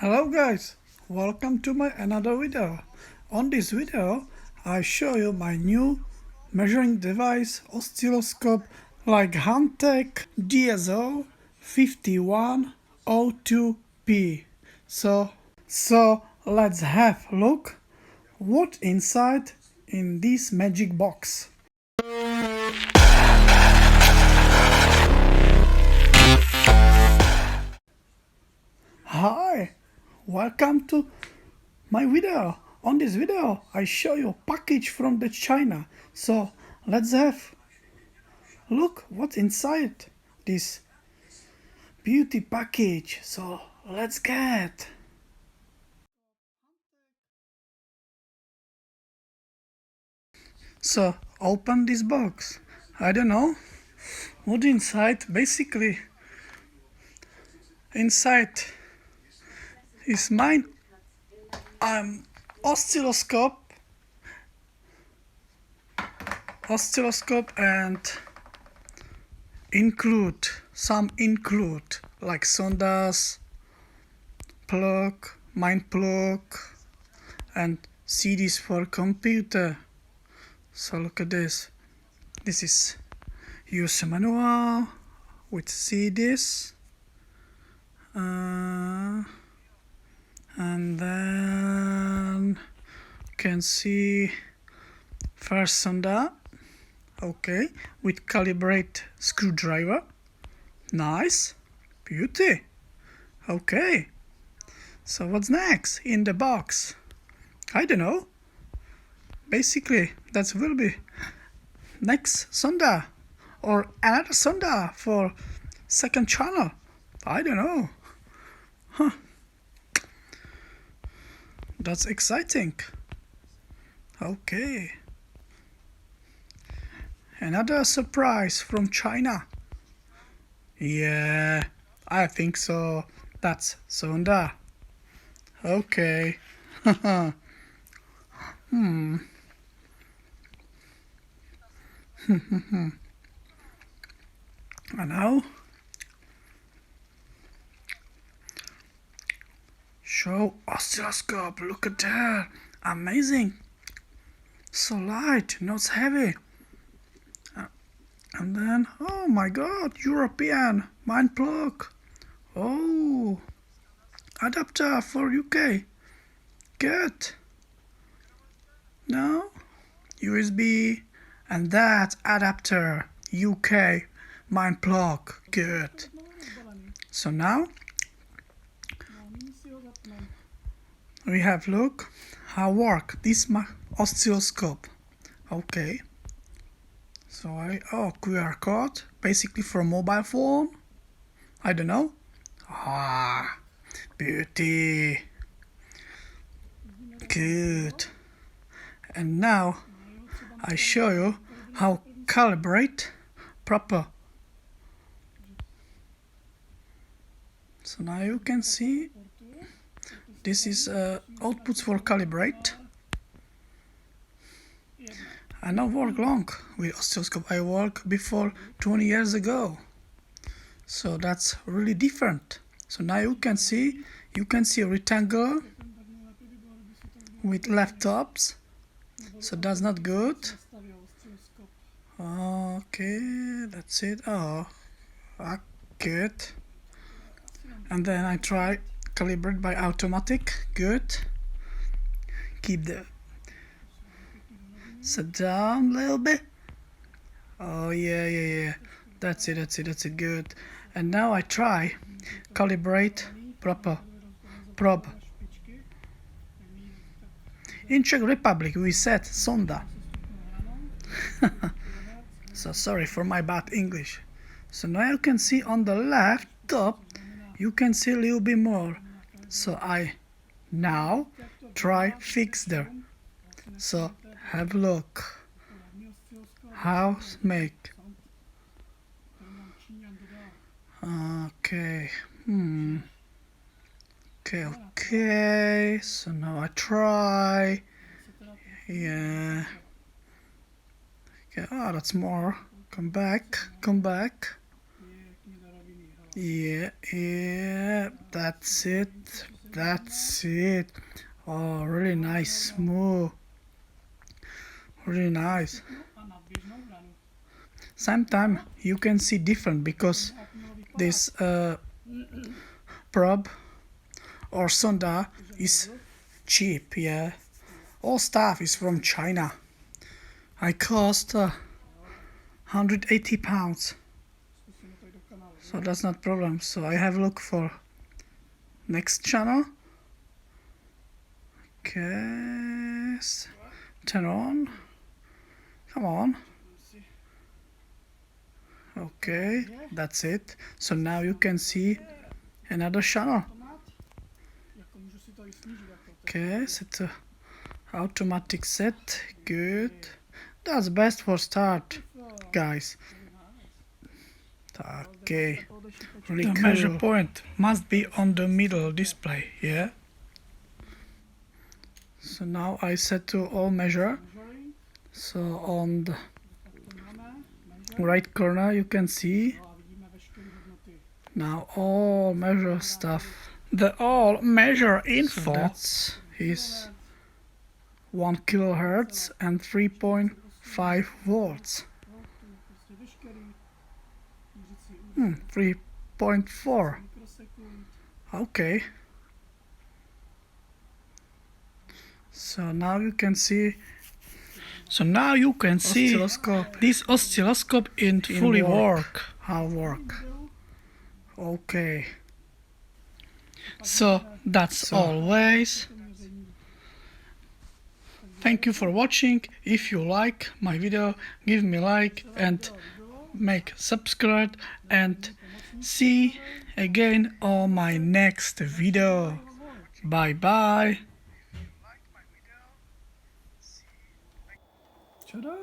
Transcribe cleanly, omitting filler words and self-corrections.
Hello guys, welcome to my another video. On this video I show you my new measuring device oscilloscope like Hantek DSO5102P. So let's have a look what inside in this magic box. Hi, welcome to my video. On this video I show you a package from the China. So let's have a look what's inside this beauty package. So let's get. So open this box. I don't know what inside. Basically inside is mine oscilloscope and include like sondas, plug, mind plug, and CDs for computer. So look at this. This is user manual with CDs, and then you can see first sonda. Okay, with calibrate screwdriver. Nice, beauty. Okay, so what's next in the box? I don't know. Basically, that will be next sonda or another sonda for second channel. I don't know. That's exciting. Okay. Another surprise from China. Yeah, I think so. That's sonda. Okay. And now show oscilloscope. Look at that. Amazing. So light, not heavy. And then, oh my god, European mind plug. Oh, adapter for UK. Good. No, USB and that adapter UK mind plug. Good. So now we have look how work this oscilloscope. Okay. So QR code, basically for a mobile phone. I don't know. Ah, beauty. Good. And now I show you how calibrate proper. So now you can see this is outputs for calibrate. I don't work long with oscilloscope. I work before 20 years ago. So that's really different. So now you can see a rectangle with laptops. So that's not good. Okay, that's it. Oh, good. And then I try calibrate by automatic. Good. Keep the sit down a little bit. Oh yeah. That's it. Good. And now I try calibrate proper probe. In Czech Republic we said sonda. So sorry for my bad English. So now you can see on the left top you can see a little bit more. So I now try fix there. So have a look how make. Okay. Okay. So now I try. Yeah. Okay. Oh, that's more. Come back. Yeah. That's it. That's it. Oh, really nice, smooth. Really nice. Sometimes you can see different because this probe or sonda is cheap, yeah. All stuff is from China. I cost 180 pounds. So that's not problem. So I have a look for next channel. Okay. Turn on. Come on. Okay, that's it. So now you can see another channel. Okay, set a automatic set. Good. That's best for start, guys. Okay. Really the cool. Measure point must be on the middle display, yeah? So now I set to all measure. So on the right corner you can see now all measure stuff. The all measure info, so that's is 1 kilohertz and 3.5 volts. 3.4. Okay. So now you can see. So now you can see this oscilloscope in fully work. How work? Okay. So that's always. Thank you for watching. If you like my video, give me like and make subscribe and see again on my next video. Bye bye. Ta-da!